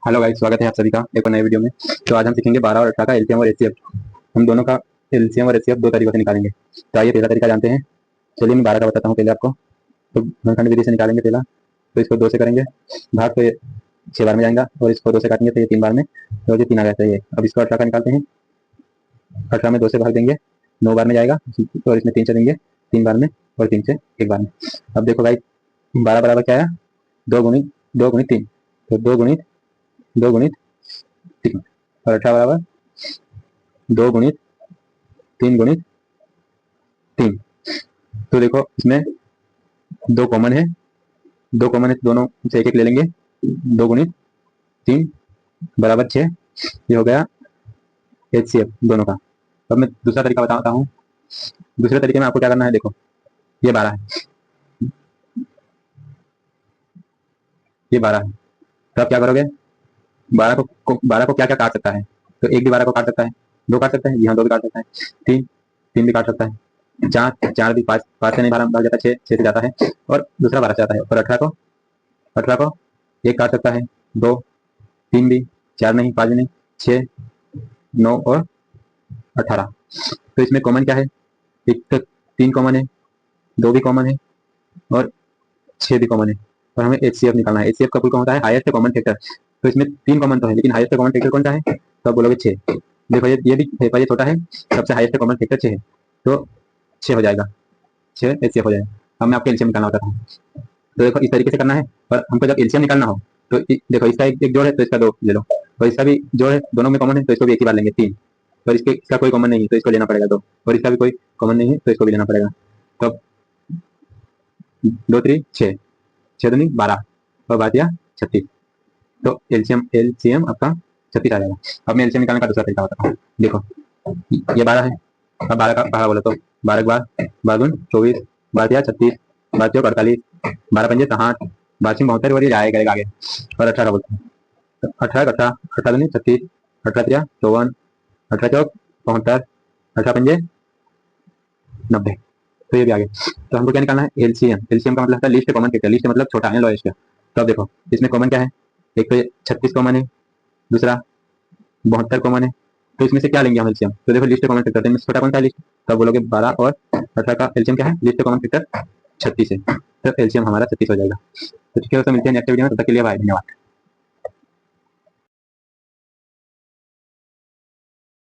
Hello guys, स्वागत है आप सभी का एक और नए वीडियो में। तो आज हम सीखेंगे 12 और 18 का एलसीएम और एचसीएफ। हम दोनों का एलसीएम और एचसीएफ दो तरीकों से निकालेंगे। तो आइए पहला तरीका जानते हैं। चलिए मैं 12 का बताता हूँ पहले आपको। तो घनखंड विधि से निकालेंगे पहला। तो इसको 2 से करेंगे भाग, तो ये 6 बार में जाएगा, और इसको 2 से काटेंगे तो ये 3 बार में, तो ये 3 आ जाता है ये। अब इसको 18 का निकालते हैं। 18 में 2 से भाग देंगे, 9 बार में जाएगा, और इसमें 3 से देंगे, 3 बार में, और 3 से 1 बार में। अब देखो भाई, 12 बराबर क्या आया, 2 गुणित 3। तो 2 गुणित 3, और 18 बराबर 2 गुणित 3 गुणित 3। तो देखो इसमें 2 कॉमन है तो दोनों से एक एक ले लेंगे। 2 गुणित 3 बराबर 6। ये हो गया एचसीएफ दोनों का। अब मैं दूसरा तरीका बताता हूँ। दूसरे तरीके में आपको क्या करना है, देखो ये 12 है, ये 12 है। तो आप क्या करोगे, 12 को क्या क्या काट सकता है। तो एक भी 12 को काट सकता है, 2 काट सकता है, जी हाँ 2 भी काट सकता है, 3 भी काट सकता है, 4 भी, 5 से नहीं भाग जाता, 6 से जाता है, और दूसरा 12 से जाता है। और 18 को 1 काट सकता है, 2, 3 भी, 4 नहीं, 5 भी नहीं, 6, 9 और 18। तो इसमें कॉमन क्या है, एक तो 3 कॉमन है, 2 भी कॉमन है, और 6 भी कॉमन है। और हमें एचसीएफ निकालना है। एचसीएफ का फुल फॉर्म होता है हाईएस्ट कॉमन फैक्टर। तो इसमें 3 कॉमन तो है, लेकिन हाईएस्ट कॉमन फैक्टर कौन सा है, तो आप बोलोगे 6। देखो ये भी है, पर ये छोटा है, सबसे हाईएस्ट कॉमन फैक्टर 6 है, तो 6 हो जाएगा, 6 एचसीएफ हो जाएगा। अब मैं आपको एलसीएम निकालना होता था। तो देखो इस तरीके से करना है। पर हमको जब एलसीएम निकालना हो तो देखो इसका एक जोड़ है तो इसका 2 ले लो, और इसका भी जोड़ है, दोनों में कॉमन है तो इसको भी एक ही बार लेंगे, 3। और इसका कोई कॉमन नहीं है तो इसको लेना पड़ेगा 2, और इसका भी कोई कॉमन नहीं है तो इसको भी लेना पड़ेगा। तो 2 3 6, 6 दूनी 12, और बात 36। तो एलसीएम एलसीएम आपका 36 आ जाएगा। अब मैं एलसीएम निकालने का दूसरा तरीका बताता हूँ। देखो ये 12 है, अब 12 का 12 बोलो तो 12 के बाद 12 दूनी 24, 12 36, 12 चौक 48, 12 पंजे 60, 12 72, और ये जाएगा आगे। और 18 बोलते हैं, 18 दूनी 36, 18 54, 18 चौक 72, 18 पंजे 90। तो ये भी आगे। तो हमको क्या निकालना है, एलसीएम। एलसीएम का मतलब होता है लीस्ट कॉमन फैक्टर। लीस्ट मतलब छोटा है, लोएस्ट। तो अब देखो इसमें कॉमन क्या है, एक तो 36 कॉमन है, दूसरा 72 कॉमन है। तो इसमें से क्या लेंगे हम एलसीएम, तो देखो लिस्ट कॉमन फैक्टर, इनमें से छोटा कौन सा है लिस्ट, तो बोलोगे 12 और 18 का एलसीएम क्या है, लिस्ट कॉमन फैक्टर 36 है। तो एलसीएम हमारा 36 हो जाएगा। तो ठीक है, तो मिलते हैं नेक्स्ट वीडियो में, तब तक के लिए बाय, धन्यवाद।